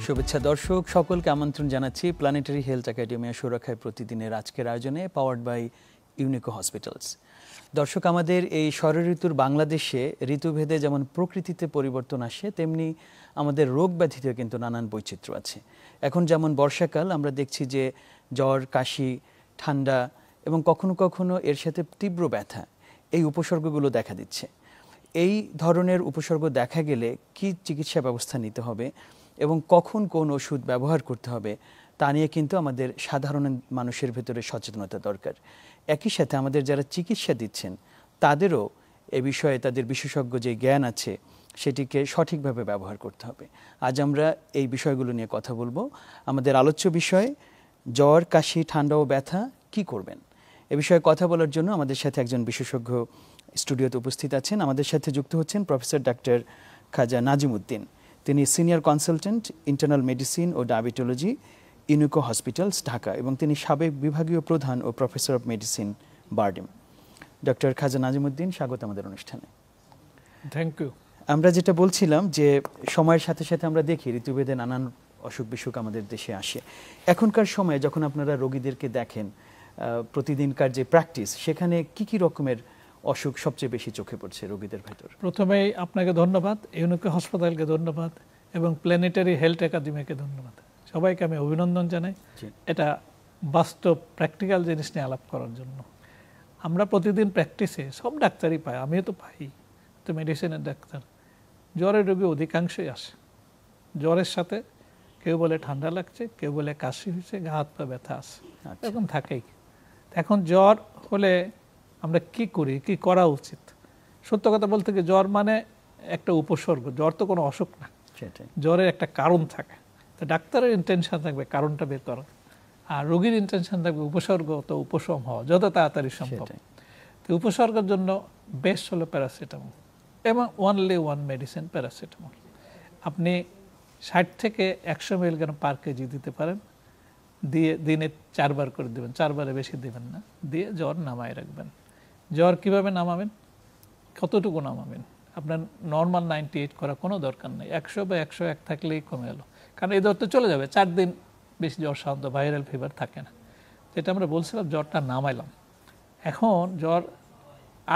শুভেচ্ছা দর্শক, সকলকে আমন্ত্রণ জানাচ্ছি প্ল্যানেটারি হেলথ একাডেমি সুরক্ষায় প্রতিদিনের আজকের আয়োজনে পাওয়ার্ড বাই ইউনিকো হসপিটালস। দর্শক, আমাদের এই ষড়ঋতুর বাংলাদেশে ঋতুভেদে যেমন প্রকৃতিতে পরিবর্তন আসে, তেমনি আমাদের রোগ ব্যাধিতেও কিন্তু নানান বৈচিত্র্য আছে। এখন যেমন বর্ষাকাল, আমরা দেখছি যে জ্বর, কাশি, ঠান্ডা এবং কখনো কখনো এর সাথে তীব্র ব্যথা, এই উপসর্গগুলো দেখা দিচ্ছে। এই ধরনের উপসর্গ দেখা গেলে কি চিকিৎসা ব্যবস্থা নিতে হবে এবং কখন কোন ওষুধ ব্যবহার করতে হবে, তা নিয়ে কিন্তু আমাদের সাধারণ মানুষের ভেতরে সচেতনতা দরকার। একই সাথে আমাদের যারা চিকিৎসা দিচ্ছেন তাদেরও এ বিষয়ে তাদের বিশেষজ্ঞ যে জ্ঞান আছে সেটিকে সঠিকভাবে ব্যবহার করতে হবে। আজ আমরা এই বিষয়গুলো নিয়ে কথা বলবো। আমাদের আলোচ্য বিষয় জ্বর, কাশি, ঠান্ডা ও ব্যথা কি করবেন। এ বিষয়ে কথা বলার জন্য আমাদের সাথে একজন বিশেষজ্ঞ স্টুডিওতে উপস্থিত আছেন। আমাদের সাথে যুক্ত হচ্ছেন প্রফেসর ডাক্তার খাজা নাজিমউদ্দিন। তিনি সিনিয়র কনসালটেন্ট ইন্টারনাল মেডিসিন ও ডায়াবেটোলজি, ইউনিকো হসপিটালস, ঢাকা, এবং তিনি সাবেক বিভাগীয় প্রধান ও professor of medicine, BIRDEM. Doctor Khaja Nazimuddin, স্বাগত আমাদের অনুষ্ঠানে। Thank you. আমরা যেটা বলছিলাম যে সময়ের সাথে সাথে আমরা দেখি ঋতুভেদে নানান অসুখ বিসুখ আমাদের দেশে আসে। এখনকার সময়ে যখন আপনারা রোগীদেরকে দেখেন, প্রতিদিনকার যে প্র্যাকটিস, সেখানে কি কি রকমের অসুখ সবচেয়ে বেশি চোখে পড়ছে রোগীদের ভেতর? প্রথমেই আপনাকে ধন্যবাদ, ইউনিকো হাসপাতালকে ধন্যবাদ এবং প্ল্যানেটারি হেলথ একাডেমিকে ধন্যবাদ। সবাইকে আমি অভিনন্দন জানাই এটা বাস্তব প্র্যাকটিক্যাল জিনিস নিয়ে আলাপ করার জন্য। আমরা প্রতিদিন প্র্যাকটিসে সব ডাক্তারই পাই, আমিও তো পাই, তো মেডিসিনের ডাক্তার। জ্বরের রোগী অধিকাংশই আসে। জ্বরের সাথে কেউ বলে ঠান্ডা লাগছে, কেউ বলে কাশি হয়েছে, গা হাত পা ব্যথা আছে, এরকম থাকেই। এখন জ্বর হলে আমরা কি করি, কি করা উচিত? সত্য কথা বলতে কি, জ্বর মানে একটা উপসর্গ, জ্বর তো কোনো অসুখ না। জ্বরের একটা কারণ থাকে, তো ডাক্তারের ইন্টেনশন থাকবে কারণটা বের করা, আর রোগীর ইন্টেনশন থাকবে উপসর্গ তো উপশম হওয়া যত তাড়াতাড়ি সম্ভব। তো উপসর্গের জন্য বেস্ট হলো প্যারাসিটামল এবং ওয়ানলি ওয়ান মেডিসিন প্যারাসিটামল। আপনি 60 থেকে 100 মিলিগ্রাম পার কেজি দিতে পারেন, দিয়ে দিনে 4 বার করে দেবেন, 4 বারে বেশি দেবেন না, দিয়ে জ্বর নামায় রাখবেন। জ্বর কিভাবে নামাবেন, কতটুকু নামাবেন? আপনার নর্মাল 98 করা কোনো দরকার নেই, 100 বা 101 থাকলেই কমে এলো, কারণ এই জ্বর তো চলে যাবে। 4 দিন বেশি জ্বর সাধারণত ভাইরাল ফিভার থাকে না। যেটা আমরা বলছিলাম, জ্বরটা নামাইলাম। এখন জ্বর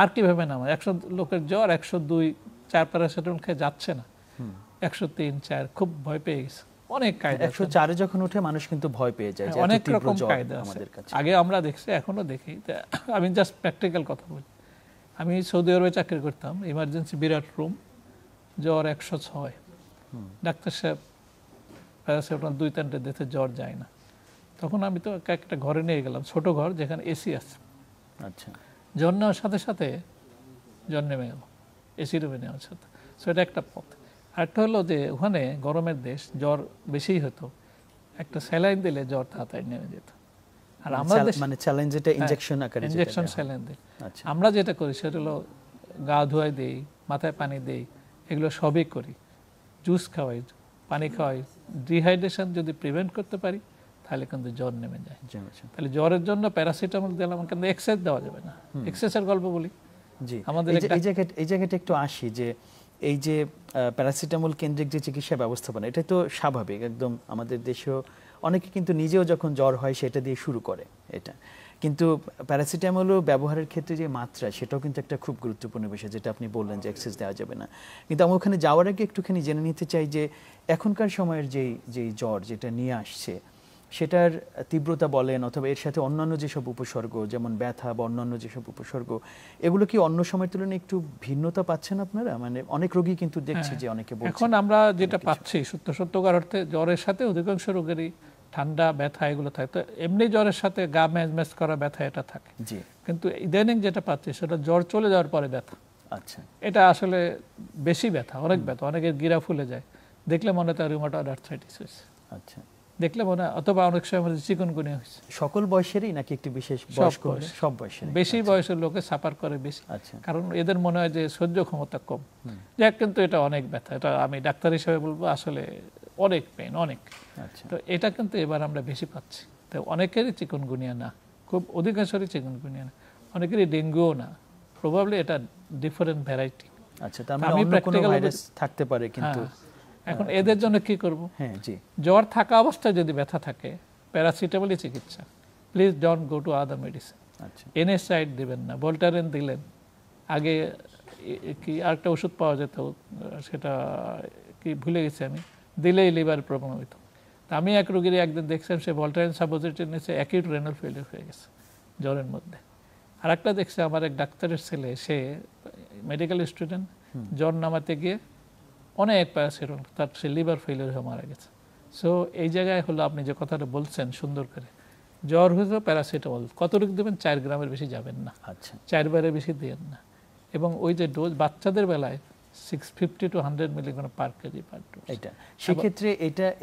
আর কিভাবে নামায়? 100 লোকের জ্বর 102, 4 প্যারাসিটামল খেয়ে যাচ্ছে না, 103, 4 খুব ভয় পেয়ে গেছে। অনেক কায়দা, 104 যখন উঠে মানুষ কিন্তু ভয় পেয়ে যায়, অনেক রকম কায়দা আছে। আগে আমরা দেখছি, এখনো দেখি। আমি জাস্ট প্র্যাকটিক্যাল কথা বলি। আমি সৌদি আরবে চাকরি করতাম, ইমার্জেন্সি বিরাট রুম, জ্বর 106। ডাক্তার সাহেব প্যারাসিটামল 2-3টে দিতে জ্বর যায় না। তখন আমি তো একটা ঘরে নিয়ে গেলাম, ছোট ঘর যেখানে এসি আছে। আচ্ছা, জ্বর নেওয়ার সাথে সাথে জ্বর নেমে গেল, এসি রুমে নেওয়ার সাথে। সো এটা একটা পথ। আরেকটা হলো যে ওখানে গরমের দেশ, জ্বর বেশিই হতো, একটা স্যালাইন দিলে জ্বর তাড়াতাড়ি নেমে যেত। আর আমরা মানে স্যালাইন যেটা ইনজেকশন আকারে, ইনজেকশন স্যালাইন দিই। আমরা যেটা করি সেটা হলো গা ধোয়াই দেই, মাথায় পানি দেই, এগুলো সবই করি। জুস খাওয়াই, পানি খাওয়াই। ডিহাইড্রেশন যদি প্রিভেন্ট করতে পারি তাহলে কিন্তু জ্বর নেমে যায়। তাহলে জ্বরের জন্য প্যারাসিটামল দিলাম, কিন্তু এক্সেস দেওয়া যাবে না। এক্সেসের গল্প বলি। জি, আমাদের এই জায়গাটা একটু আসি যে এই যে প্যারাসিটামল কেন্দ্রিক যে চিকিৎসা ব্যবস্থাপনা, এটা তো স্বাভাবিক একদম। আমাদের দেশেও অনেকে কিন্তু নিজেও যখন জ্বর হয় সেটা দিয়ে শুরু করে এটা। কিন্তু প্যারাসিটামলও ব্যবহারের ক্ষেত্রে যে মাত্রা, সেটাও কিন্তু একটা খুব গুরুত্বপূর্ণ বিষয়, যেটা আপনি বললেন যে এক্সেস দেওয়া যাবে না। কিন্তু আমি ওখানে যাওয়ার আগে একটুখানি জেনে নিতে চাই যে এখনকার সময়ের যেই জ্বর যেটা নিয়ে আসছে, সেটার তীব্রতা বলেন অথবা এর সাথে অন্যান্য যেসব উপসর্গ, যেমন ব্যথা বা অন্যান্য যেসব উপসর্গ, এগুলো কি অন্য সময়ের তুলনায় একটু ভিন্নতা পাচ্ছেন আপনারা? মানে অনেক রোগী কিন্তু দেখছি যে অনেকে বলছে, এখন আমরা যেটা পাচ্ছি সত্যকার অর্থে জ্বরের সাথে অধিকাংশ রোগেরই ঠান্ডা, ব্যথা এগুলো থাকে। তো এমনি জ্বরের সাথে গা ম্যাজ করা ব্যথা এটা থাকে, কিন্তু ইদানিং যেটা পাচ্ছি সেটা জ্বর চলে যাওয়ার পরে ব্যথা। আচ্ছা, এটা আসলে বেশি ব্যথা, অনেক ব্যথা, অনেকের গিরা ফুলে যায়, দেখলে মনে হয় রিউমাটয়েড আর্থ্রাইটিস হয়েছে। আচ্ছা, দেখলে মনে হয়, অথবা অনেক সময় আমাদের চিকুনগুনিয়া হয়েছে। সকল বয়সেরই নাকি একটু বিশেষ বয়স্ক? সব বয়সের। বেশি বয়সের লোকে সাফার করে বেশি, কারণ এদের মনে হয় যে সহ্য ক্ষমতা কম। যাক, কিন্তু এটা অনেক ব্যথা, এটা আমি ডাক্তার হিসেবে বলবো আসলে অনেক পেন, অনেক। তো এটা কিন্তু এবার আমরা বেশি পাচ্ছি। তো অনেকেরই চিকুনগুনিয়া না, খুব অধিকাংশই চিকুনগুনিয়া না, অনেকেরই ডেঙ্গুও না, প্রবাবলি এটা ডিফারেন্ট ভ্যারাইটি। আচ্ছা, তার মানে অন্য কোনো ভাইরাস থাকতে পারে, কিন্তু এখন এদের জন্য কি করব? হ্যাঁ জি, জ্বর থাকা অবস্থায় যদি ব্যথা থাকে প্যারাসিটামলই চিকিৎসা, please don't go to other medicine. আচ্ছা এনএসআইড দিবেন না, ভোল্টারেন দিলেন, আগে কি আরেকটা ওষুধ পাওয়া যেত সেটা কি ভুলে গেছি আমি, দিলেই লিভার প্রবলেম হইতো। তা আমি এক রোগীর একদিন দেখছিলাম সে ভোল্টারেন সাপোজিটরি নিয়েছে, অ্যাকিউট রেনাল ফেলিয়ার হয়ে গেছে জ্বরের মধ্যে। আর একটা দেখছে আমার এক ডাক্তারের ছেলে, সে মেডিকেল স্টুডেন্ট, জ্বর নামাতে গিয়ে অনেক প্যারাসিটামল, তার সে লিভার ফেলিয়ার হয়ে মারা গেছে। সো এই জায়গায় হলো আপনি যে কথাটা বলছেন সুন্দর করে, জ্বর হয়েছে প্যারাসিটামল কতটুকু দেবেন, 4 গ্রামের বেশি যাবেন না, আচ্ছা 4 বারের বেশি দিয়েন না। এবং ওই যে ডোজ বাচ্চাদের বেলায় 650 to 100 milligram per KG per dose. এটা সেক্ষেত্রে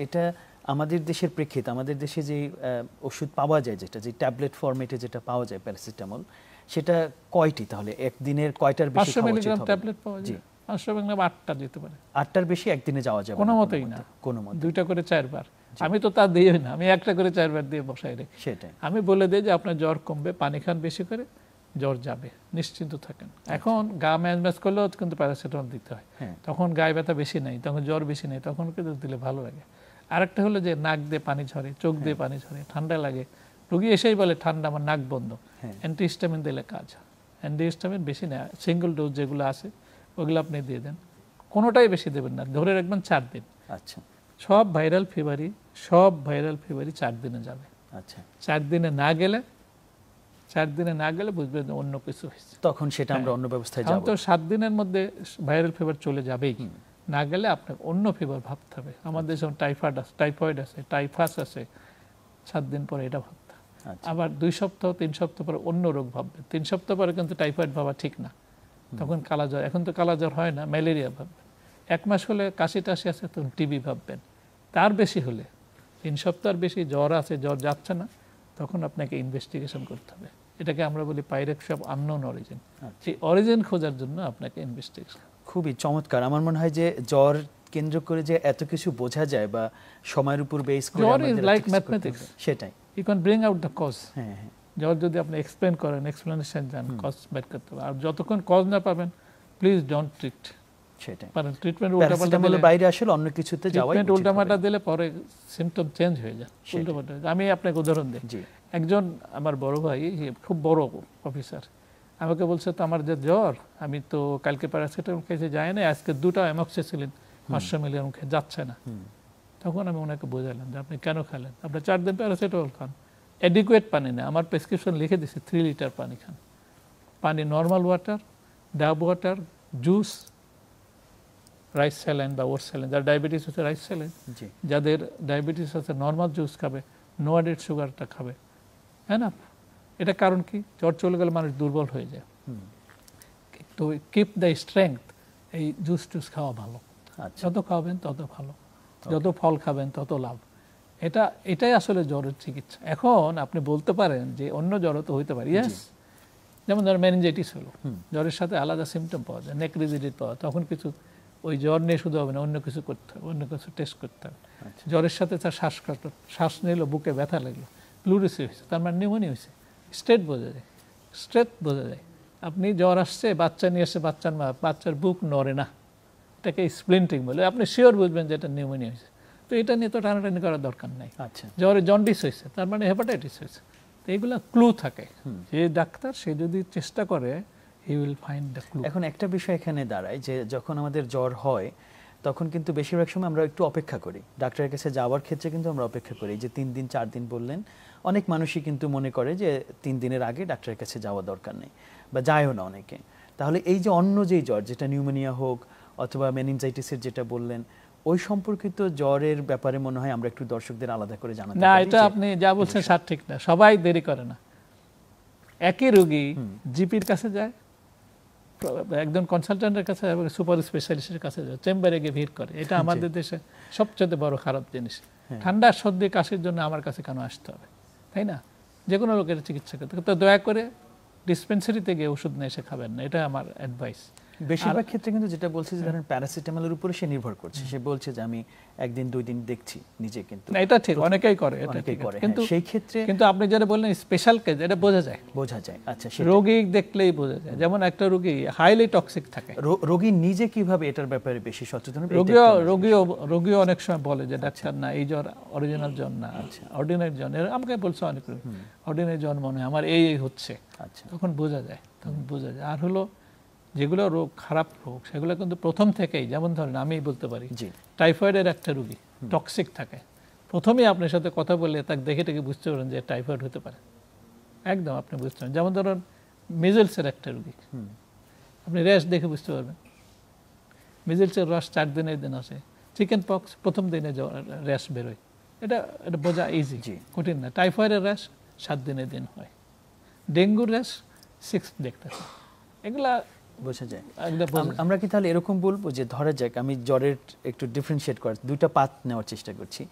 এটা আমাদের দেশের প্রেক্ষিতে, আমাদের দেশে যে ওষুধ পাওয়া যায়, যেটা যে ট্যাবলেট ফরম্যাটে যেটা পাওয়া যায় প্যারাসিটামল, সেটা কয়টি তাহলে একদিনের কয়টার বেশি 500 মিলিগ্রাম ট্যাবলেট পাওয়া যায়, 500 মিলিগ্রাম 8টা দিতে পারে, 8টার বেশি একদিনে যাওয়া যাবে কোনো মতেই না, কোনো মতে 2টা করে 4 বার। আমি তো তা দিই না, আমি 1টা করে 4 বার দিয়ে বসাই রেখে সেটাই আমি বলে দিই যে আপনার জ্বর কমবে, পানি খান বেশি করে, জ্বর যাবে, নিশ্চিন্ত থাকেন। এখন গা ম্যাজ করলেও কিন্তু প্যারাসিটামল দিতে হয়, তখন গায়ে ব্যথা বেশি নেই, তখন জ্বর বেশি নেই, তখন কিন্তু দিলে ভালো লাগে। আরেকটা হলো যে নাক দিয়ে পানি ঝরে, চোখ দিয়ে পানি ঝরে, ঠান্ডা লাগে, রোগী এসেই বলে ঠান্ডা, আমার নাক বন্ধ, অ্যান্টিহিস্টামিন দিলে কাজ হয়। অ্যান্টিহিস্টামিন বেশি নেয়, সিঙ্গেল ডোজ যেগুলো আছে ওগুলো আপনি দিয়ে দেন, কোনোটাই বেশি দেবেন না, ধরে রাখবেন 4 দিন। আচ্ছা সব ভাইরাল ফিভারই 4 দিনে যাবে। আচ্ছা 4 দিনে না গেলে বুঝবেন অন্য কিছু হয়েছে, তখন সেটা আমরা অন্য ব্যবস্থায় যাব। তো 7 দিনের মধ্যে ভাইরাল ফিভার চলে যাবেই, না গেলে আপনাকে অন্য ফিভার ভাবতে হবে। আমাদের যেমন টাইফয়েড আছে, টাইফাস আছে, 7 দিন পরে এটা ভাবতে, আবার 2 সপ্তাহ 3 সপ্তাহ পরে অন্য রোগ ভাববেন। 3 সপ্তাহ পরে কিন্তু টাইফয়েড ভাবা ঠিক না, তখন কালাজ্বর, এখন তো কালাজ্বর হয় না, ম্যালেরিয়া ভাববেন। 1 মাস হলে কাশি টাশি আছে তখন টিবি ভাববেন। তার বেশি হলে 3 সপ্তাহের বেশি জ্বর আছে, জ্বর যাচ্ছে না, তখন আপনাকে ইনভেস্টিগেশন করতে হবে। এটাকে আমরা বলি পাইরেক্স অফ আননোন অরিজিন। সেই অরিজিন খোঁজার জন্য আপনাকে ইনভেস্টিগেশন। খুবই চমৎকার। আমার মনে হয় যে জ্বর কেন্দ্র করে যে এত কিছু বোঝা যায় বা সময়ের উপর বেস করে জ্বর ইজ লাইক ম্যাথমেটিক্স, সেটাই, you can bring out the cause. হ্যাঁ হ্যাঁ, জ্বর যদি আপনি এক্সপ্লেন করেন, এক্সপ্লেনেশন জান, কজ বের করতে হবে। আর যতক্ষণ কজ না পাবেন প্লিজ ডোন্ট ট্রিট। সেটাই, কারণ ট্রিটমেন্ট উল্টাপাল্টা দিলে বাইরে আসলে অন্য কিছুতে যাওয়াই, ট্রিটমেন্ট উল্টাপাল্টা দিলে পরে সিম্পটম চেঞ্জ হয়ে যায়, উল্টাপাল্টা। আমি আপনাকে উদাহরণ দিই, একজন আমার বড় ভাই, খুব বড় অফিসার, আমাকে বলছে তো আমার যে জ্বর, আমি তো কালকে প্যারাসিটামল খেয়েছি যায় না, আজকে 2টা অ্যামক্সিসিলিন 500 মিলিগ্রাম খেয়ে যাচ্ছে না। তখন আমি ওনাকে বোঝালাম যে আপনি কেন খেলেন, আপনি 4 দিন প্যারাসিটামল খান, অ্যাডিকুয়েট পানি না, আমার প্রেসক্রিপশন লিখে দিচ্ছে 3 লিটার পানি খান, পানি নর্মাল ওয়াটার, ডাব ওয়াটার, জুস, রাইস স্যালাইন বা ওটস স্যালাইন, যার ডায়াবেটিস হচ্ছে রাইস স্যালাইন, যাদের ডায়াবেটিস আছে নর্মাল জুস খাবে, নো অ্যাডেড সুগারটা খাবে, হ্যাঁ না। এটা কারণ কি, জ্বর চলে গেলে মানুষ দুর্বল হয়ে যায়, তো কিপ দ্য স্ট্রেংথ, এই জুস টুস খাওয়া ভালো, যত খাবেন তত ভালো, যত ফল খাবেন তত লাভ। এটাই আসলে জ্বরের চিকিৎসা। এখন আপনি বলতে পারেন যে অন্য জ্বর তো হইতে পারে, ইয়েস, যেমন ধর মেনিনজাইটিস হলো, জ্বরের সাথে আলাদা সিমটম পাওয়া যায়, নেক রিজিডিটি পাওয়া, তখন কিছু ওই জ্বর নিয়ে শুধু হবে না, অন্য কিছু করতে হবে, অন্য কিছু টেস্ট করতে হবে। জ্বরের সাথে তার শ্বাস নিল, বুকে ব্যথা লাগলো, প্লুরিসি হয়েছে, তার মানে নিউমোনিয়া হয়েছে, স্ট্রেট বোঝা যায়। আপনি জ্বর আসছে, বাচ্চা নিয়ে আসছে, বাচ্চার বুক নড়ে না, এটাকে স্প্লিন্টিং বলে, আপনি শিওর বুঝবেন যে এটা নিউমোনিয়া হয়েছে। তো এটা নিয়ে তো টানাটানি করার দরকার নাই। জ্বরে জন্ডিস হয়েছে, তার মানে হেপাটাইটিস হয়েছে, তো এইগুলা ক্লু থাকে। যে ডাক্তার, সে যদি চেষ্টা করে, he will find the clue. এখন একটা বিষয় এখানে দাঁড়ায় যে যখন আমাদের জ্বর হয়, তখন কিন্তু বেশিরভাগ সময় আমরা একটু অপেক্ষা করি, ডাক্তারের কাছে যাওয়ার ক্ষেত্রে কিন্তু আমরা অপেক্ষা করি, যে 3 দিন 4 দিন বললেন, অনেক মানুষই কিন্তু মনে করে যে 3 দিনের আগে ডাক্তারের কাছে যাওয়া দরকার নেই, বা যায়ও না অনেকে। তাহলে এই যে অন্য যেই জ্বর, যেটা নিউমোনিয়া হোক অথবা মেনিনজাইটিসের যেটা বললেন, ওই সম্পর্কিত জ্বরের ব্যাপারে মনে হয় আমরা একটু দর্শকদের আলাদা করে জানাতে না, এটা আপনি যা বলছেন ঠিক না, সবাই দেরি করে না। একই রোগী জিপির কাছে যায়, একজন কনসালটেন্টের কাছে, সুপার স্পেশালিস্টের কাছে যায়, চেম্বারে গিয়ে ভিড় করে। এটা আমাদের দেশে সবচেয়ে বড় খারাপ জিনিস। ঠান্ডা সর্দি কাশির জন্য আমার কাছে কেন আসতে হবে, তাই না? যে কোনো লোকের চিকিৎসা করতে, তো দয়া করে ডিসপেন্সারিতে গিয়ে ওষুধ নিয়ে এসে খাবেন না, এটা আমার অ্যাডভাইস। বেশিরভাগ ক্ষেত্রে কিন্তু যেটা বলছে যে ধরেন প্যারাসিটামলের উপরে সে নির্ভর করছে, সে বলছে যে আমি একদিন 2 দিন দেখছি নিজে, কিন্তু এটা ঠিক অনেকেই করে, এটা অনেকেই ঠিক করে, কিন্তু সেই ক্ষেত্রে কিন্তু আপনি যেটা বললেন স্পেশাল কেস, এটা বোঝা যায়। আচ্ছা, রোগী দেখলেই বোঝা যায়। যেমন একটা রোগী হাইলি টক্সিক থাকে, রোগী নিজে কিভাবে এটার ব্যাপারে বেশি সচেতন হবে? রোগীও অনেক সময় বলে যে ডাক্তার না, এই জ্বর অরিজিনাল জ্বর না, অর্ডিনারি জ্বর। আমাকে বলছে অনেক অর্ডিনারি জ্বর মনে হয় আমার, এই হচ্ছে। তখন বোঝা যায়, আর হলো যেগুলো রোগ, খারাপ রোগ, সেগুলো কিন্তু প্রথম থেকেই, যেমন ধরেন আমি বলতে পারি টাইফয়েডের একটা রোগী টক্সিক থাকে, প্রথমেই আপনার সাথে কথা বললে তাকে দেখে টেকে বুঝতে পারেন যে টাইফয়েড হতে পারে, একদম আপনি বুঝতে পারেন। যেমন ধরুন মিজেলসের একটা রোগী, আপনি র্যাশ দেখে বুঝতে পারবেন। মিজেলসের রস 4 দিনের দিন আসে, চিকেন পক্স প্রথম দিনে র্যাশ বেরোয়, এটা বোঝা ইজি, কঠিন না। টাইফয়েডের র্যাশ 7 দিনের দিন হয়, ডেঙ্গুর র্যাশ 6 দেখতে হয়, এগুলা বোঝা যায়। আমরা কি তাহলে এরকম বলবো যে ধরা যাক আমি জ্বরের একটু ডিফারেন্সিয়েট করার 2টা পাথ নেওয়ার চেষ্টা করছি।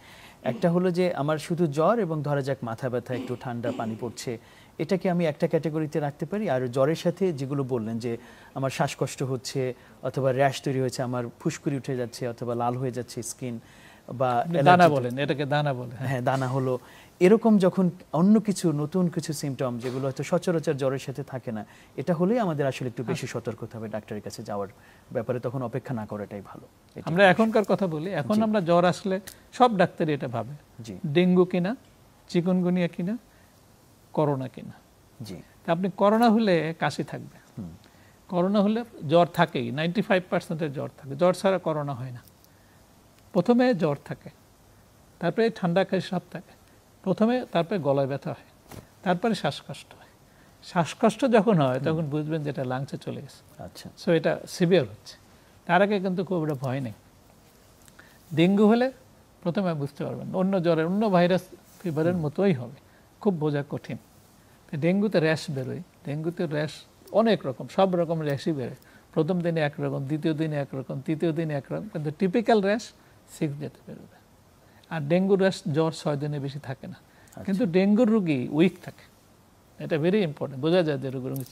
একটা হলো যে আমার শুধু জ্বর এবং ধরা যাক মাথা ব্যথা, একটু ঠান্ডা পানি পড়ছে, এটাকে আমি একটা ক্যাটাগরিতে রাখতে পারি। আর জ্বরের সাথে যেগুলো বললেন যে আমার শ্বাসকষ্ট হচ্ছে অথবা র্যাশ তৈরি হয়েছে, আমার ফুসকুড়ি উঠে যাচ্ছে অথবা লাল হয়ে যাচ্ছে স্কিন, বা দানা বলেন, এটাকে দানা বলে, হ্যাঁ দানা হলো, এরকম যখন অন্য কিছু নতুন কিছু সিমটম যেগুলো হয়তো সচরাচর জ্বরের সাথে থাকে না, এটা হলেই আমাদের আসলে একটু বেশি সতর্ক হতে হবে ডাক্তারের কাছে যাওয়ার ব্যাপারে, তখন অপেক্ষা না করাটাই ভালো। আমরা এখনকার কথা বলি, এখন আমরা জ্বর আসলে সব ডাক্তারই এটা ভাবে ডেঙ্গু কিনা, চিকুনগুনিয়া কিনা, করোনা কিনা। আপনি করোনা হলে কাশি থাকবে, করোনা হলে জ্বর থাকেই, 95% জ্বর থাকে, জ্বর ছাড়া করোনা হয় না। প্রথমে জ্বর থাকে, তারপরে ঠান্ডা কাশি সব থাকে প্রথমে, তারপরে গলায় ব্যথা হয়, তারপরে শ্বাসকষ্ট হয়। শ্বাসকষ্ট যখন হয় তখন বুঝবেন যেটা লাংসে চলে গেছে, সো এটা সিভিয়ার হচ্ছে। তার আগে কিন্তু খুব একটা ভয় নেই। ডেঙ্গু হলে প্রথমে বুঝতে পারবেন অন্য জ্বরের, অন্য ভাইরাস ফিভারের মতোই হবে, খুব বোঝা কঠিন। ডেঙ্গুতে র্যাশ বেরোয়, ডেঙ্গুতে র্যাশ অনেক রকম, সব রকম র্যাশই বেরোয়। প্রথম দিনে একরকম, দ্বিতীয় দিনে একরকম, তৃতীয় দিনে একরকম, কিন্তু টিপিক্যাল র্যাশ 6 ডেতে বেরোবে। আর ডেঙ্গুর র্যাশ জ্বর 6 দিনে বেশি থাকে না, কিন্তু ডেঙ্গুর রোগী উইক থাকে, এটা ভেরি ইম্পর্টেন্ট, বোঝা যায় যে রোগীর।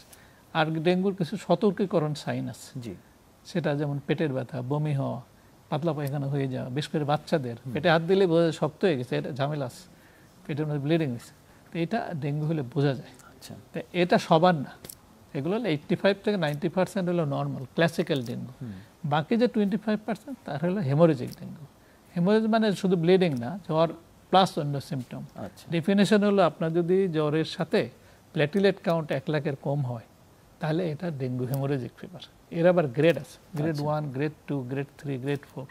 আর ডেঙ্গুর কিছু সতর্কীকরণ সাইন আছে, সেটা যেমন পেটের ব্যথা, বমি হওয়া, পাতলা পায়খানা হয়ে যাওয়া, বিশেষ করে বাচ্চাদের পেটে হাত দিলে বোঝা শক্ত হয়ে গেছে, এটা ঝামেলা আছে, পেটের মধ্যে ব্লিডিং হয়েছে, তো এটা ডেঙ্গু হলে বোঝা যায়। তো এটা সবার না, এগুলো হলো 85 থেকে 90% হলো নর্মাল ক্লাসিক্যাল ডেঙ্গু। বাকি যে 25% তার হলো হেমোরেজিক ডেঙ্গু। হেমোরেজ মানে শুধু ব্লিডিং না, জ্বর প্লাস অন্য সিমটম। ডেফিনেশন হলো আপনার যদি জ্বরের সাথে প্ল্যাটিলেট কাউন্ট 1 লাখের কম হয়, তাহলে এটা ডেঙ্গু হেমোরেজিক ফিভার। এর আবার গ্রেড আছে, grade 1, grade 2, grade 3, grade 4,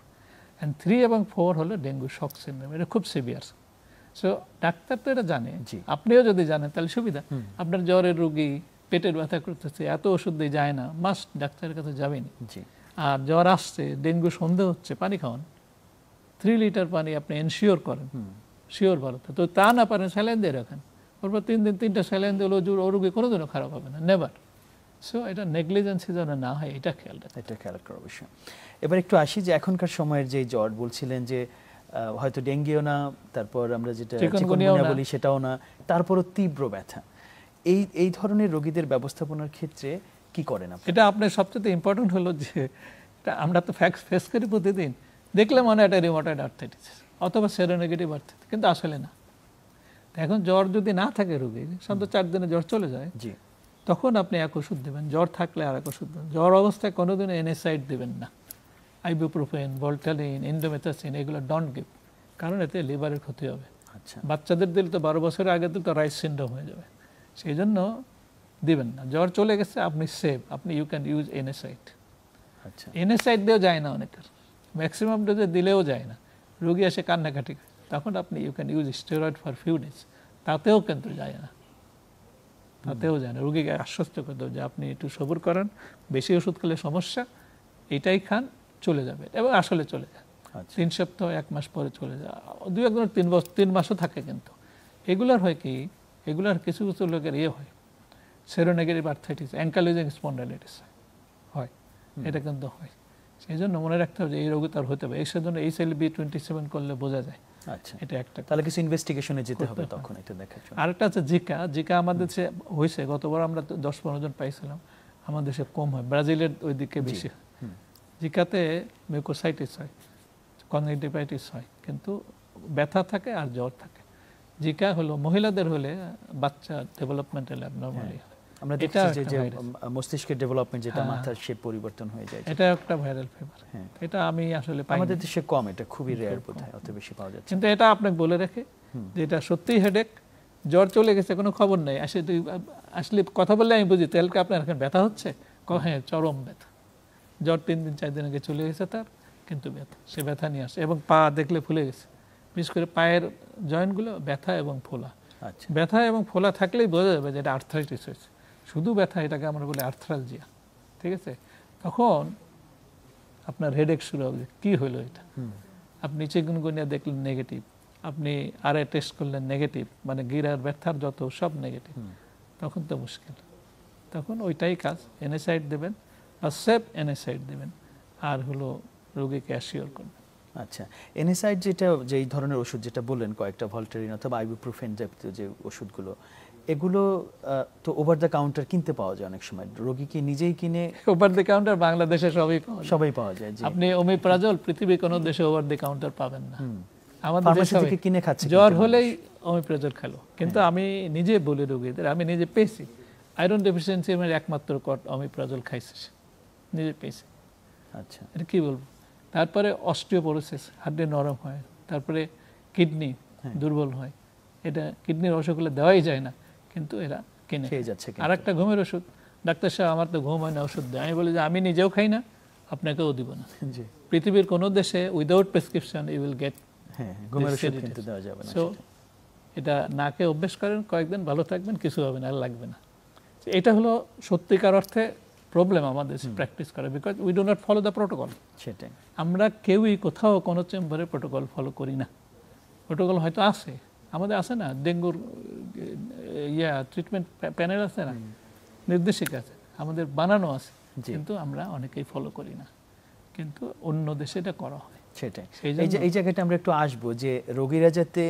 and 3 এবং 4 হলো ডেঙ্গু শক সিনড্রোম, এটা খুব সিভিয়ার। সো ডাক্তার তো এটা জানে, আপনিও যদি জানেন তাহলে সুবিধা। আপনার জ্বরের রোগী পেটের ব্যথা করতেছে, এত ওষুধ দিয়ে যায় না, মাস্ট ডাক্তারের কাছে যাবেনি। আর জ্বর আসছে, ডেঙ্গু সন্দেহ হচ্ছে, পানি খাওয়ান, 3 লিটার পানি আপনি এনশিওর করেন, শিওর ভালো। তো তা না পারেন স্যালাইন দিয়ে রাখেন, ওরপর 3 দিন 3টা স্যালাইন দিলে ও রোগী কোনোদিনও খারাপ হবে না, নেভার। সো এটা নেগলিজেন্সি যেন না হয়, এটা খেয়াল করার বিষয়। এবার একটু আসি যে এখনকার সময়ের যে জ্বর বলছিলেন যে হয়তো ডেঙ্গিও না, তারপর আমরা যেটা চিকুনগুনিয়া বলি সেটাও না, তারপরও তীব্র ব্যথা, এই ধরনের রোগীদের ব্যবস্থাপনার ক্ষেত্রে কি করেন আপনি? এটা আপনার সবচেয়ে ইম্পর্টেন্ট হলো যে আমরা তো ফ্যাক্স ফেস করি প্রতিদিন, দেখলে মনে হয় এটা রিউমাটয়েড আর্থ্রাইটিস অথবা সেরোনেগেটিভ আর্থ্রাইটিস, কিন্তু আসলে না। এখন জ্বর যদি না থাকে রোগীর, সাধারণত 4 দিনে জ্বর চলে যায়, তখন আপনি এক ওষুধ দেবেন, জ্বর থাকলে আর এক ওষুধ দেবেন। জ্বর অবস্থায় কোনোদিন NSAID দেবেন না, আইবুপ্রোফেন, ভোল্টালিন, ইন্ডোমেথাসিন, এগুলো ডোন্ট গিভ, কারণ এতে লিভারের ক্ষতি হবে। বাচ্চাদের দিলে তো 12 বছরের আগে দিলে তো রাইস সিনড্রোম হয়ে যাবে, সেই জন্য দিবেন না। জ্বর চলে গেছে, আপনি সেভ, আপনি you can use NSAID। NSAID দিয়েও যায় না অনেকের, ম্যাক্সিমাম ডোজে দিলেও যায় না, রোগী এসে কান্নাকাটি, তখন আপনি you can use steroid for few days, তাতেও কিন্তু যায় না, তাতেও যায় না। রোগীকে আশ্বস্ত করে দেবো যে আপনি একটু সবুর করেন, বেশি ওষুধ খেলে সমস্যা, এটাই খান, চলে যাবে, এবং আসলে চলে যায়। 3 সপ্তাহ 1 মাস পরে চলে যায়, 2-1 3 মাসও থাকে। কিন্তু এগুলার হয় কি, এগুলার কিছু কিছু লোকের হয় সেরোনেগেটিভ আর্থ্রাইটিস, অ্যাঙ্কাইলোজিং স্পন্ডাইলাইটিস হয়, এটা কিন্তু হয়। সেই জন্য মনে রাখতে হবে যে এই রোগ তার হতে হবে, এই সেজন্য HLB27 করলে বোঝা যায়। এটা একটা, তাহলে কিছু ইনভেস্টিগেশনে যেতে হবে তখন এটা দেখার জন্য। আরেকটা আছে জিকা। জিকা আমাদের হয়েছে, গতবার আমরা 10-15 জন পাইছিলাম, আমাদের দেশে কম হয়, ব্রাজিলের ওইদিকে বেশি হয়। জিকাতে মিউকোসাইটিস হয়, কনজাংটিভাইটিস হয়, কিন্তু ব্যথা থাকে আর জ্বর থাকে। জিকা হলো মহিলাদের হলে বাচ্চা ডেভেলপমেন্টাল অ্যাবনরমালি হয়। আমরা দেখছি যে মস্তিষ্কের ডেভেলপমেন্ট যেটা মাথার শেপ পরিবর্তন হয়ে যায়, এটা একটা ভাইরাল ফিভার। এটা আমি আসলে আমাদের দেশে কম, এটা খুবই রেয়ার বোধহয়, অত বেশি পাওয়া যাচ্ছে। কিন্তু এটা আপনাকে বলে রাখে যে এটা সত্যিই হেডেক, জ্বর চলে গেছে কোনো খবর নেই, আসলে কথা বললে আমি বুঝি তাহলে আপনার এখন ব্যথা হচ্ছে, হ্যাঁ চরম ব্যথা, জ্বর 3 দিন 4 দিন আগে চলে গেছে তার, কিন্তু ব্যথা, সে ব্যথা নিয়ে আসে। এবং পা দেখলে ফুলে গেছে, বিশেষ করে পায়ের জয়েন্টগুলো ব্যথা এবং ফোলা। ব্যথা এবং ফোলা থাকলেই বোঝা যাবে যে এটা আর্থ্রাইটিস হয়েছে। শুধু ব্যথা, এটাকে আমরা বলি আর্থ্রালজিয়া, ঠিক আছে? তখন আপনার হেডেক শুরু হবে, কি হলো এটা। আপনি চিকুনগুনিয়া দেখলেন নেগেটিভ, আপনি আরএ টেস্ট করলেন নেগেটিভ, মানে গিরার ব্যথার যত সব নেগেটিভ, তখন তো মুশকিল। তখন ওইটাই কাজ, এনএসাইড দেবেন বা সেফ এনএসাইড দেবেন, আর হলো রোগীকে অ্যাসিওর করবেন। আচ্ছা, এনএসাইড যেটা, যে এই ধরনের ওষুধ যেটা বললেন কয়েকটা, ভলটেরিন অথবা আইবুপ্রোফেন জাতীয় যে ওষুধগুলো, এগুলো তো ওভার দ্য কাউন্টার কিনতে পাওয়া যায় অনেক সময়, রোগী কি নিজেই কিনে? ওভার দ্য কাউন্টার বাংলাদেশে সবই পাওয়া যায়। আপনি ওমিপ্রাজল পৃথিবীর কোনো দেশে ওভার দ্য কাউন্টার পাবেন না। আমাদের দেশে থেকে কিনে খাচ্ছে, জ্বর হলেই ওমিপ্রাজল খেলো। কিন্তু আমি নিজে বলি রোগীদের, আমি নিজে পেয়েছি আয়রন ডেফিসিয়েন্সি এর একমাত্র ওমিপ্রাজল খাইছে, নিজে পেয়েছি। আচ্ছা, এটা কি বলবো। তারপরে অস্টিওপোরোসিস, হাড্ডি নরম হয়, তারপরে কিডনি দুর্বল হয়, এটা কিডনির অসুখগুলো দেওয়াই যায় না, কিন্তু এরা কিনে খেয়ে যাচ্ছে। আর একটা ঘুমের ওষুধ, ডাক্তার সাহেব আমার তো ঘুম হয় না, ওষুধ দেয়। আমি বলি যে আমি নিজেও খাই না, আপনাকেও দিব না। পৃথিবীর কোনো দেশে without prescription you will get ঘুমের ওষুধ কিনতে দেওয়া যাবে না। সো এটা নাকে অভ্যেস করেন, কয়েকদিন ভালো থাকবেন, কিছু হবে না, আর লাগবে না। এটা হলো সত্যিকার অর্থে প্রবলেম আমাদের প্র্যাকটিস করে, because we do not follow the protocol. সেটাই, আমরা কেউই কোথাও কোনো চেম্বারে প্রোটোকল ফলো করি না। প্রোটোকল হয়তো আছে, আমাদের আছে না, ডেঙ্গুর ট্রিটমেন্ট প্যানেল আছে না, নির্দেশিকা আছে, আমাদের বানানো আছে, কিন্তু আমরা অনেকেই ফলো করি না, কিন্তু অন্য দেশে এটা করা হয়। সেটাই, এই জায়গাটা আমরা একটু আসবো, যে রোগীরা যাতে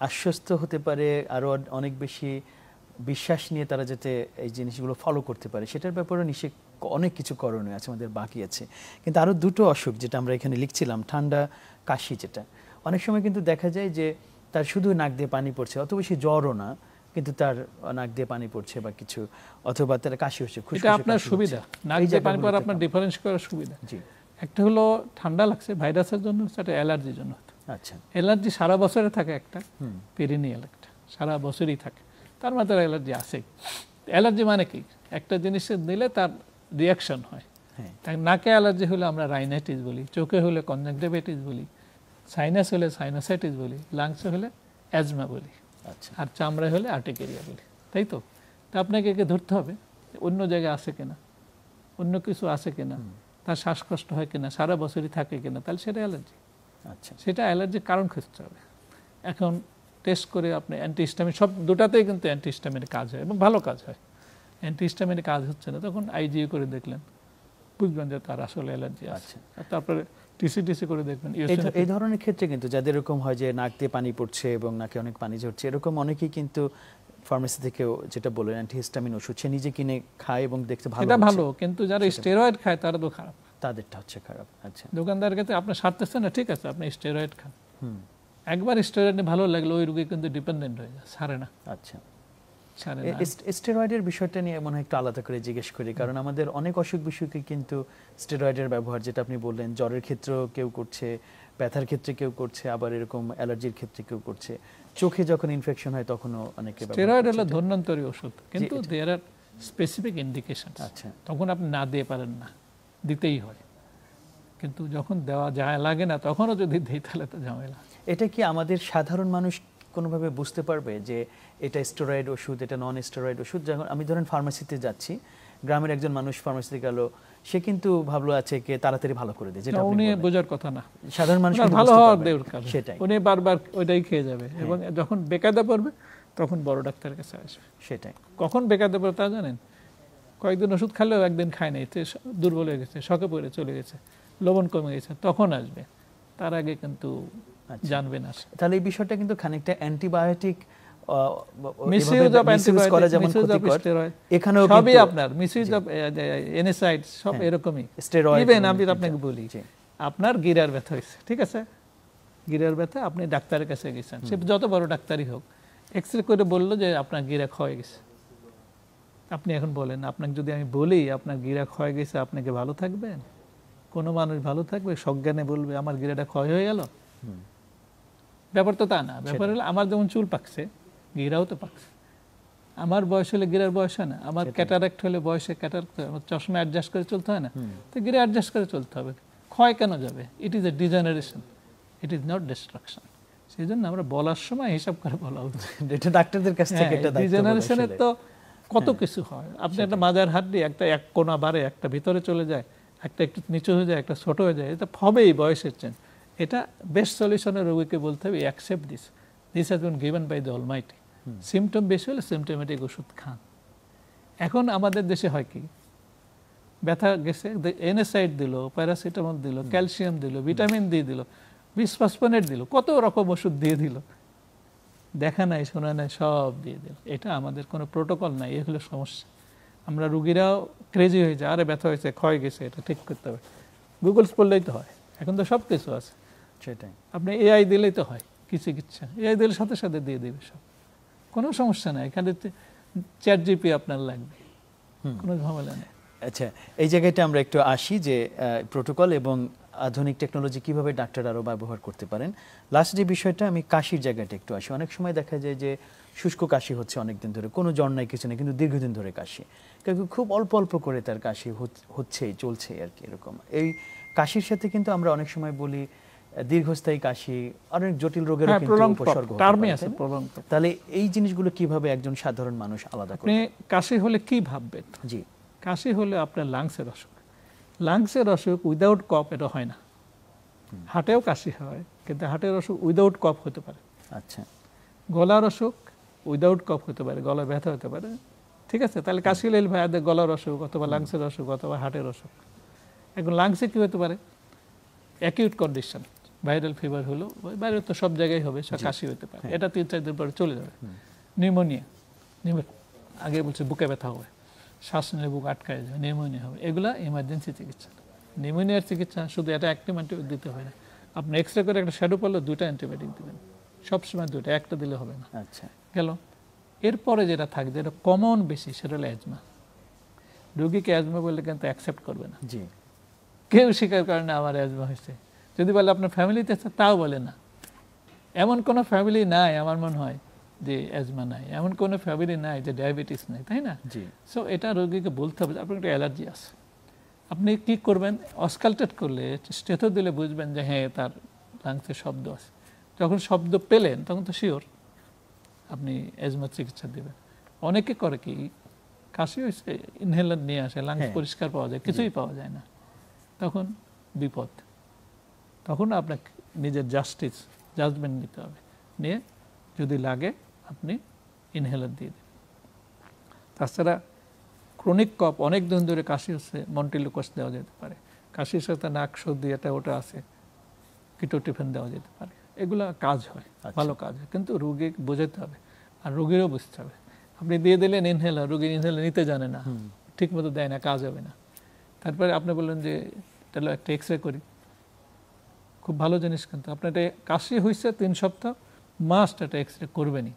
আশ্বস্ত হতে পারে, আরো অনেক বেশি বিশ্বাস নিয়ে তারা যাতে এই জিনিসগুলো ফলো করতে পারে, সেটার ব্যাপারে নিশ্চয়ই অনেক কিছু করণীয় আছে, আমাদের বাকি আছে। কিন্তু আরো দুটো অসুখ যেটা আমরা এখানে লিখছিলাম, ঠান্ডা, কাশি, যেটা অনেক সময় কিন্তু দেখা যায় যে তার শুধু নাক দিয়ে পানি পড়ছে, অত বেশি জ্বরও না, কিন্তু তার নাক দিয়ে পানি পড়ছে বা কিছু, অথবা তার কাশি হচ্ছে। এটা আপনার সুবিধা, নাক দিয়ে পানি পড়া আপনার ডিফারেন্স করার সুবিধা। জি, একটা হলো ঠান্ডা লাগছে ভাইরাসের জন্য, সেটা অ্যালার্জির জন্য। আচ্ছা, অ্যালার্জি সারা বছরে থাকে, একটা পেরিনিয়াল, একটা সারা বছরই থাকে, তার মাথায় অ্যালার্জি আছে। অ্যালার্জি মানে কি, একটা জিনিসে দিলে তার রিয়াকশন হয়। নাকে অ্যালার্জি হলে আমরা রাইনাইটিস বলি, চোখে হলে কনজাংটিভাইটিস বলি, সাইনাস হলে সাইনোসাইটিস বলি, লাংসে হলে অ্যাজমা বলি, আর চামড়ায় হলে আর্টিকেরিয়া বলি, তাই তো? তা আপনাকে একে ধরতে হবে অন্য জায়গায় আছে কিনা, অন্য কিছু আছে কিনা, তার শ্বাসকষ্ট হয় কিনা, সারা বছরই থাকে কিনা, তাহলে সেটা অ্যালার্জি। আচ্ছা, সেটা অ্যালার্জির কারণ খুঁজতে হবে। এখন টেস্ট করে আপনি অ্যান্টিহিস্টামিন, সব দুটাতেই কিন্তু অ্যান্টিহিস্টামিনের কাজ হয় এবং ভালো কাজ হয়। অ্যান্টিহিস্টামিনের কাজ হচ্ছে না, তখন আইজিইউ করে দেখলেন, বুঝবেন যে তার আসলে অ্যালার্জি আছে। তারপরে টিসি করে দেখবেন। এই ধরনের ক্ষেত্রে কিন্তু যাদের এরকম হয় যে নাক দিয়ে পানি পড়ছে এবং নাকে অনেক পানি ঝরছে, এরকম অনেকেই কিন্তু ফার্মেসি থেকেও, যেটা বললেন অ্যান্টিহিস্টামিন ওষুধ, সে নিজে কিনে খায় এবং দেখতে ভালো, এটা ভালো, কিন্তু যারা স্টেরয়েড খায় তারা তো খারাপ, তাদেরটা হচ্ছে খারাপ। আচ্ছা, দোকানদারের কাছে আপনি সারতেছেন না, ঠিক আছে, আপনি স্টেরয়েড খান, একবার স্টেরয়েড ভালো লাগলো, ওই রোগী কিন্তু ডিপেন্ডেন্ট হয়ে যায়, ছাড়ে না। আচ্ছা, স্টেরয়েডের বিষয়টা নিয়ে মনে হয় একটু আলাদা করে জিজ্ঞেস করি, কারণ আমাদের অনেক অসুখ বিসুখে কিন্তু স্টেরয়েডের ব্যবহার, যেটা আপনি বললেন, জ্বরের ক্ষেত্রেও কেউ করছে, ব্যথার ক্ষেত্রে কেউ করছে, আবার এরকম অ্যালার্জির ক্ষেত্রে কেউ করছে, চোখে যখন ইনফেকশন হয় তখনও অনেকে। স্টেরয়েড হলো ধন্বন্তরী ওষুধ, কিন্তু দেয়ার আর স্পেসিফিক ইন্ডিকেশনস। আচ্ছা, তখন আপনি না দিয়ে পারেন না, দিতেই হয়, কিন্তু যখন দেওয়া যায় লাগে না, তখনও যদি দিই তাহলে তো ঝামেলা। এটা কি আমাদের সাধারণ মানুষ কোনোভাবে বুঝতে পারবে যে এটা স্টেরয়েড ওষুধ, এটা নন স্টেরয়েড ওষুধ? যখন আমি ধরেন ফার্মেসিতে যাচ্ছি, গ্রামের একজন মানুষ ফার্মেসিতে গেল, সে কিন্তু ভাবলো আছে কে তাড়াতাড়ি ভালো করে দেয়, যেটা উনি বোঝার কথা না, সাধারণ মানুষ ভালো হওয়ার দরকার, সেটাই, উনি বারবার ওইটাই খেয়ে যাবে, এবং যখন বেকায়দা পড়বে তখন বড় ডাক্তারের কাছে আসবে। সেটাই, কখন বেকায়দা পড়বে তা জানেন? কয়েকদিন ওষুধ খেলেও একদিন খায় নাই, দুর্বল হয়ে গেছে, শকে পড়ে চলে গেছে, লবণ কমে গেছে, তখন আসবে, তার আগে কিন্তু জানবে না। তাহলে এই বিষয়টা কিন্তু খানিকটা antibiotic misuse of antibiotic, misuse of steroid, এখানেও সবই আপনার মিসইউজ অফ এনএসআইড, সব এরকমই। ইভেন আমি আপনাকে বলি, আপনার গিরার ব্যথা হয়েছে, ঠিক আছে, গিরার ব্যথা, আপনি ডাক্তারের কাছে গেছেন, সে যত বড় ডাক্তারই হোক, এক্সরে করে বললো যে আপনার গিরা ক্ষয় গেছে। আপনি এখন বলেন, আপনাকে যদি আমি বলি আপনার গিরা ক্ষয় গেছে, আপনি কি ভালো থাকবেন? কোনো মানুষ ভালো থাকবে? সজ্ঞানে বলবে আমার গিরাটা ক্ষয় হয়ে গেল? ব্যাপার তো তা না। ব্যাপার হলো আমার যেমন চুল পাকছে, গিরাও তো পাকছে। আমার বয়স হলে গিরার বয়স হয় না, আমার ক্যাটারাক্ট হলে বয়সে ক্যাটারাক্ট, আমার চশমা অ্যাডজাস্ট করে চলতে হয় না, তো গিরা অ্যাডজাস্ট করে চলতে হবে। ক্ষয় কেন যাবে? It is a degeneration, it is not destruction. সেই জন্য আমরা বলার সময় হিসাব করে বলা উচিত। এটা ডাক্তারদের কাছ থেকে এটা দায়িত্ব। ডিজেনারেশনের তো কত কিছু হয়। আপনি একটা মাজার হাড্ডি, একটা এক কোণা বাড়ে, একটা ভিতরে চলে যায়, একটা একটু নিচু হয়ে যায়, একটা ছোট হয়ে যায়, এটা হবেই বয়সের চেঞ্জ। এটা বেস্ট সলিউশনের রোগীকে বলতে হবে accept this, this has been given by the almighty. Symptom বেশি হলে সিমটোমেটিক ওষুধ খান। এখন আমাদের দেশে হয় কি, ব্যথা গেছে, এনএসআইড দিল, প্যারাসিটামল দিল, ক্যালসিয়াম দিল, ভিটামিন ডি দিল, বিসফসফোনেট দিল, কত রকম ওষুধ দিয়ে দিল, দেখা নাই শোনা নাই, সব দিয়ে দিল। এটা আমাদের কোনো প্রোটোকল নাই, এ হলো সমস্যা। আমরা রুগীরাও ক্রেজি হয়ে যায়, আরে ব্যথা হয়েছে, ক্ষয় গেছে, এটা ঠিক করতে হবে। গুগলস পড়লেই তো হয়, এখন তো সব কিছু আছে। সেটাই, আপনি এআই দিলেই তো হয় কি চিকিৎসা, এআই দিলে সাথে সাথে দিয়ে দেবে সব, কোনো সমস্যা নাই। এখানে চ্যাট জিপি আপনার লাগবে, কোনো ঝামেলা নেই। আচ্ছা, এই জায়গাটা আমরা একটু আসি যে প্রোটোকল এবং আধুনিক টেকনোলজি কিভাবে ডাক্তার আরও ব্যবহার করতে পারেন। লাস্ট যে বিষয়টা, আমি কাশির জায়গাটা একটু আসি। অনেক সময় দেখা যায় যে শুষ্ক কাশি হচ্ছে অনেকদিন ধরে, কোনো জ্বর নাই কিছু নেই, কিন্তু দীর্ঘদিন ধরে কাশি, কিন্তু খুব অল্প অল্প করে তার কাশি হচ্ছেই চলছে আর কি, এরকম। এই কাশির সাথে কিন্তু আমরা অনেক সময় বলি দীর্ঘস্থায়ী কাশি, অনেক জটিল রোগের উপসর্গ হতে পারে। তাহলে এই জিনিসগুলো কিভাবে একজন সাধারণ মানুষ আলাদা করে? আপনি কাশি হলে কি ভাববেন? জি, কাশি হলে আপনার লাংসের অসুখ। লাংসের অসুখ উইদাউট কফ এটা হয় না। হার্টেও কাশি হয়, কিন্তু হার্টের অসুখ উইদাউট কফ হতে পারে। আচ্ছা, গলার অসুখ উইদাউট কফ হতে পারে, গলায় ব্যথা হতে পারে, ঠিক আছে। তাহলে কাশি হলে ভাইয়াদের গলার অসুখ অথবা লাংসের অসুখ অথবা হার্টের অসুখ। এখন লাংসে কি হতে পারে? অ্যাকিউট কন্ডিশন, ভাইরাল ফিভার হলো, বাইরে তো সব জায়গায় হবে, কাশি হতে পারে, এটা 3-4 দিন পরে চলে যাবে। নিউমোনিয়া, আগে বলছে বুকে ব্যথা হবে, শ্বাস নিলে বুক আটকায় যাবে, নিউমোনিয়া হবে, এগুলা ইমার্জেন্সি চিকিৎসা। নিউমোনিয়ার চিকিৎসা শুধু এটা একটা অ্যান্টিবায়োটিক দিতে হয় না, আপনি এক্সরে করে একটা শ্যাডো পড়লে 2টা অ্যান্টিবায়োটিক দেবেন, সবসময় 2টা, একটা দিলে হবে না। আচ্ছা, গেল। এরপরে যেটা থাকবে, এটা কমন বেশি, সেটা হলো অ্যাজমা। রোগীকে অ্যাজমা বললে কিন্তু অ্যাকসেপ্ট করবে না, জি, কেউ স্বীকার করে না আমার অ্যাজমা হয়েছে। যদি বলে আপনার ফ্যামিলিতে আছে, তাও বলে না। এমন কোনো ফ্যামিলি নাই আমার মনে হয় যে অ্যাজমা নাই, এমন কোনো ফ্যামিলি নাই যে ডায়াবেটিস নাই, তাই না? সো এটা রোগীকে বলতে হবে আপনার একটা অ্যালার্জি আছে। আপনি কি করবেন? অসকালটেট করলে, স্টেথো দিলে বুঝবেন যে হ্যাঁ তার লাংসে শব্দ আছে। যখন শব্দ পেলেন তখন তো শিওর আপনি অ্যাজমার চিকিৎসা দেবেন। অনেকে করে কি, কাশি হয়েছে, ইনহেলার নিয়ে আসে, লাংস পরিষ্কার পাওয়া যায়, কিছুই পাওয়া যায় না, তখন বিপদ। তখন আপনাকে নিজের জাজমেন্ট নিতে হবে, নিয়ে যদি লাগে আপনি ইনহেলার দিয়ে দেবেন। তাছাড়া ক্রনিক কফ, অনেক দিন ধরে কাশি হচ্ছে, মন্টিলুকাস দেওয়া যেতে পারে। কাশির সাথে নাক সর্দি এটা ওটা আছে, কিটোটিফেন দেওয়া যেতে পারে, এগুলা কাজ হয়, ভালো কাজ হয়, কিন্তু রোগী বোঝাতে হবে আর রোগীরও বুঝতে হবে। আপনি দিয়ে দিলেন ইনহেলার, রোগী ইনহেলার নিতে জানে না, ঠিক মতো দেয় না, কাজ হবে না। তারপরে আপনি বললেন যে তাহলে একটা এক্সরে করি, খুব ভালো জিনিস, কিন্তু আপনার এটা কাশি হয়েছে 3 সপ্তাহ, মাস্ট একটা এক্সরে করবেনই।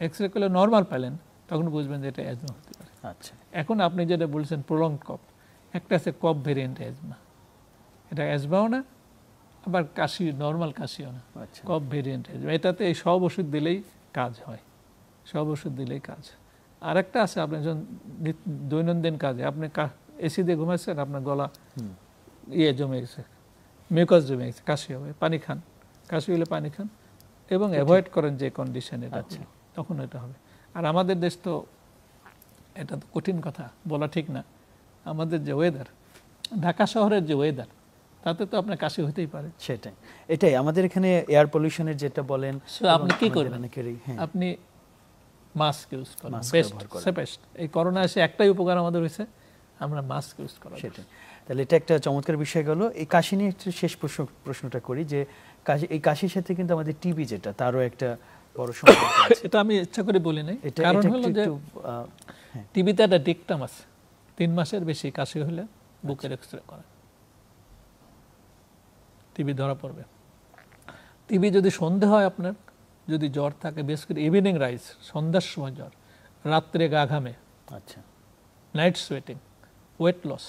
এক্সরে করলে নর্মাল পেলেন, তখন বুঝবেন যে এটা অ্যাজমা হতে পারে। আচ্ছা, এখন আপনি যেটা বলছেন প্রলংড কফ, একটা আছে কফ ভেরিয়েন্ট অ্যাজমা, এটা অ্যাজমাও না আবার কাশি, নর্মাল কাশিও না, কফ ভেরিয়েন্ট অ্যাজমা। এটাতে এই সব ওষুধ দিলেই কাজ হয়, সব ওষুধ দিলেই কাজ। আর একটা আছে, আপনি যখন দৈনন্দিন কাজে আপনি এসি দিয়ে ঘুমাচ্ছেন, আপনার গলা জমে গেছে, মিউকাস জমে গেছে, কাশি হবে, পানি খান, কাশি হলে পানি খান এবং অ্যাভয়েড করেন যে কন্ডিশনে, তখন এটা হবে। আর আমাদের দেশ তো, এটা তো কঠিন কথা বলা ঠিক না, আমাদের যে ওয়েদার, ঢাকা শহরের যে ওয়েদার, তাতে তো আপনার কাশি হতেই পারে। সেটাই, এটাই আমাদের এখানে এয়ার পলিউশনের যেটা বলেন, আপনি কি করবেন? আপনি মাস্ক ইউজ করেন, বেস্ট। এই করোনা এসে একটাই উপকার আমাদের হয়েছে, আমরা মাস্ক ইউজ করা। সেটাই, তাহলে এটা একটা চমৎকার বিষয় গেল। এই কাশি নিয়ে একটু শেষ প্রশ্নটা করি যে এই কাশির সাথে কিন্তু আমাদের টিবি যেটা, তারও একটা বড় সম্পর্ক আছে? এটা আমি ইচ্ছা করে বলি নাই, এটা কারণ এটা হলো একটু যে হ্যাঁ, টিবিতে একটা ডিকটাম আছে, 3 মাসের বেশি কাশি হলে বুকের এক্সরে করা, টিবি ধরা পড়বে। টিবি যদি সন্ধে হয় আপনার, যদি জ্বর থাকে, বিশেষ করে ইভিনিং রাইজ, সন্ধ্যার সময় জ্বর, রাত্রে গা ঘামে, আচ্ছা, নাইট সোয়েটিং, ওয়েট লস,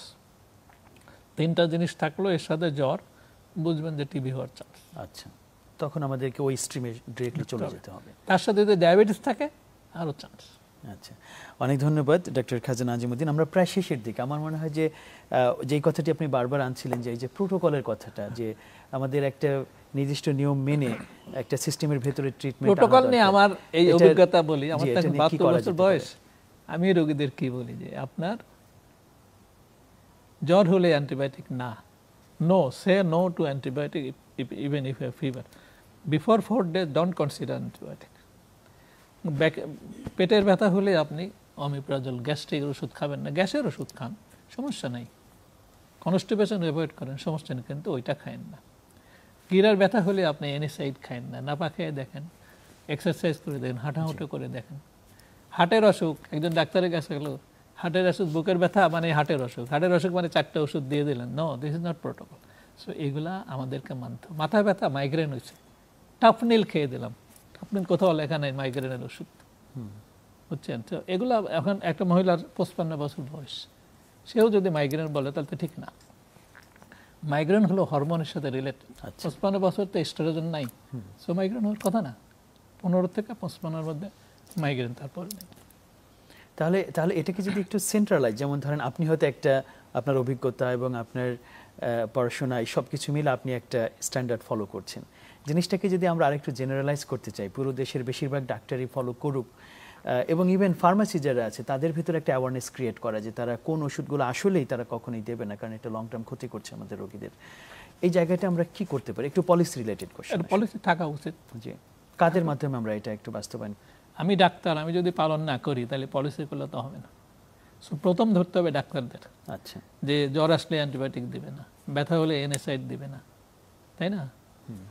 3টা জিনিস থাকলো এর সাথে জ্বর, বুঝবেন যে টিবি হওয়ার চান্স। আচ্ছা, তখন আমাদেরকে ওই স্ট্রিমে ডিরেক্টলি চলে যেতে হবে। তার সাথে যদি ডায়াবেটিস থাকে আরও চান্স। আচ্ছা, অনেক ধন্যবাদ ডক্টর খাজা নাজিমুদ্দিন। আমরা প্রায় শেষের দিকে, আমার মনে হয় যে যেই কথাটি আপনি বারবার আনছিলেন যে এই যে প্রোটোকলের কথাটা, যে আমাদের একটা নির্দিষ্ট নিয়ম মেনে একটা সিস্টেমের ভেতরে ট্রিটমেন্ট, প্রোটোকল নিয়ে আমার এই অভিজ্ঞতা বলি। আমার তখন 72 বছর বয়স, আমি রোগীদের কি বলি যে আপনার জ্বর হলে অ্যান্টিবায়োটিক না, no, say no to antibiotic even if you fever, before 4 days don't consider antibiotic. পেটের ব্যথা হলে আপনি অমিপ্রাজল, গ্যাস্ট্রিকের ওষুধ খাবেন না, গ্যাসের ওষুধ খান, সমস্যা নেই, কনস্টিপেশন অ্যাভয়েড করেন, সমস্যা নেই, কিন্তু ওইটা খায়েন না। গিরার ব্যথা হলে আপনি এনিসাইড খায়েন না, নাপা খেয়ে দেখেন, এক্সারসাইজ করে দেখেন, হাঁটাহুটো করে দেখেন। হার্টের অসুখ, একজন ডাক্তারের কাছে গেল, হার্টের অসুখ, বুকের ব্যথা মানে হার্টের অসুখ, হার্টের অসুখ মানে 4টা ওষুধ দিয়ে দিলেন, no, this is not protocol. So এগুলা আমাদেরকে মানতে। মাথা ব্যথা, মাইগ্রেন হয়েছে, টাফনিল খেয়ে দিলাম, টাফনিল কোথাও লেখা নেই মাইগ্রেনের ওষুধ, বুঝছেন? তো এগুলা এখন একটা মহিলার 55 বছর বয়স, সেও যদি মাইগ্রেন বলে তাহলে তো ঠিক না। মাইগ্রেন হলো হরমোনের সাথে রিলেটেড। 55 বছর তো এস্ট্রোজেন নাই, সো মাইগ্রেন হওয়ার কথা না। 15 থেকে 55-এর মধ্যে মাইগ্রেন, তারপরে নেই। তাহলে তাহলে এটাকে যদি একটু সেন্ট্রালাইজ, যেমন ধরেন আপনি হয়তো একটা আপনার অভিজ্ঞতা এবং আপনার পড়াশোনা এই সব কিছু মিলে আপনি একটা স্ট্যান্ডার্ড ফলো করছেন, জিনিসটাকে যদি আমরা আরেকটু জেনারেলাইজ করতে চাই, পুরো দেশের বেশিরভাগ ডাক্তারই ফলো করুক, এবং ইভেন ফার্মাসি যারা আছে তাদের ভিতরে একটা অ্যাওয়ারনেস ক্রিয়েট করা যে তারা কোন ওষুধগুলো আসলেই তারা কখনোই দেবে না, কারণ এটা লং টার্ম ক্ষতি করছে আমাদের রোগীদের। এই জায়গাটা আমরা কি করতে পারি? একটু পলিসি রিলেটেড কোশ্চেন। পলিসি থাকা উচিত। জি, কাদের মাধ্যমে আমরা এটা একটু বাস্তবায়ন? আমি ডাক্তার, আমি যদি পালন না করি তাহলে পলিসি করলে তো হবে না। সো প্রথম ধরতে হবে ডাক্তারদের, আচ্ছা, যে জ্বর আসলে অ্যান্টিবায়োটিক দিবে না, ব্যথা হলে এনএসআইড দিবে না, তাই না?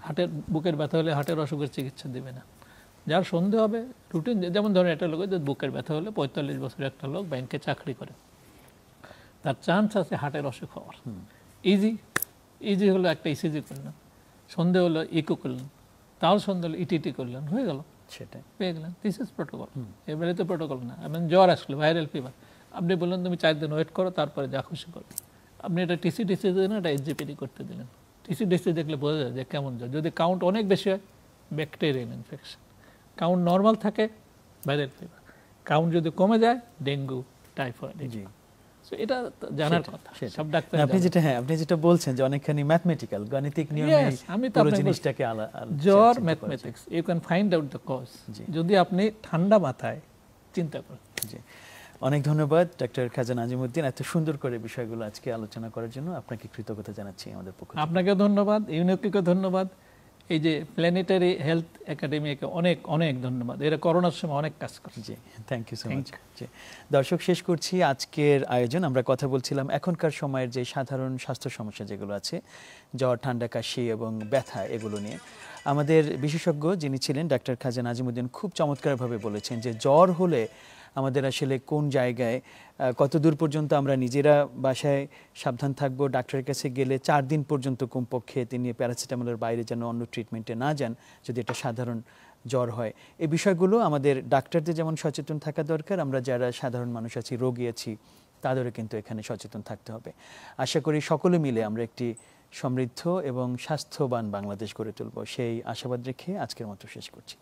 হার্টের, বুকের ব্যথা হলে হার্টের অসুখের চিকিৎসা দিবে না। যার সন্দেহ হবে রুটিন, যেমন ধরেন একটা লোকের যে বুকের ব্যথা হলে 45 বছরের একটা লোক ব্যাংকে চাকরি করে, তার চান্স আছে হার্টের অসুখ হওয়ার। ইজি হলো একটা ইসিজি করলেন, সন্দেহ হলো ইকো করলেন, তাও সন্দেহ হলো ইটিটি করলেন, হয়ে গেল, সেটাই পেয়ে গেলেন। This is protocol. এবারে তো প্রোটোকল না। আমি জ্বর আসলো, ভাইরাল ফিভার, আপনি বললেন তুমি 4 দিন ওয়েট করো, তারপরে যা খুশি করো। আপনি এটা টিসি দিলেন, এটা এসজিপিডি করতে দিলেন। টিসি দেখলে বোঝা যায় যে কেমন জ্বর। যদি কাউন্ট অনেক বেশি হয়, ব্যাকটেরিয়াল ইনফেকশন। কাউন্ট নর্মাল থাকে, ভাইরাল ফিভার। কাউন্ট যদি কমে যায়, ডেঙ্গু, টাইফয়েড। জি, এটা জানার কথা সব ডাক্তার। আপনি যেটা বলছেন যে অনেকখানি ম্যাথমেটিক্যাল, গাণিতিক নিয়মে আমি তো পুরো জিনিসটাকে জ্বর mathematics, you can find out the cause যদি আপনি ঠান্ডা মাথায় চিন্তা করেন। জি, অনেক ধন্যবাদ ডক্টর খাজা নাজিমুদ্দিন, এত সুন্দর করে বিষয়গুলো আজকে আলোচনা করার জন্য আপনাকে কৃতজ্ঞতা জানাচ্ছি আমাদের পক্ষ থেকে। আপনাকে ধন্যবাদ, ইউনিককে ধন্যবাদ, এই যে প্ল্যানেটারি হেলথ একাডেমিকে অনেক অনেক ধন্যবাদ। এরা করোনার সময় অনেক কাজ করে। জি, থ্যাংক ইউ সো মাচ। জি, দর্শক, শেষ করছি আজকের আয়োজন। আমরা কথা বলছিলাম এখনকার সময়ের যে সাধারণ স্বাস্থ্য সমস্যা যেগুলো আছে, জ্বর, ঠান্ডা, কাশি এবং ব্যথা, এগুলো নিয়ে আমাদের বিশেষজ্ঞ যিনি ছিলেন ডাক্তার খাজা নাজিমুদ্দিন খুব চমৎকারভাবে বলেছেন যে জ্বর হলে আমাদের আসলে কোন জায়গায় কত দূর পর্যন্ত আমরা নিজেরা বাসায় সাবধান থাকবো, ডাক্তারের কাছে গেলে 4 দিন পর্যন্ত কমপক্ষে তিনি প্যারাসিটামলের বাইরে যেন অন্য ট্রিটমেন্টে না যান যদি এটা সাধারণ জ্বর হয়। এই বিষয়গুলো আমাদের ডাক্তারদের যেমন সচেতন থাকা দরকার, আমরা যারা সাধারণ মানুষ আছি, রোগী আছি, তাদেরও কিন্তু এখানে সচেতন থাকতে হবে। আশা করি সকলে মিলে আমরা একটি সমৃদ্ধ এবং স্বাস্থ্যবান বাংলাদেশ গড়ে তুলব, সেই আশাবাদ রেখে আজকের মতো শেষ করছি।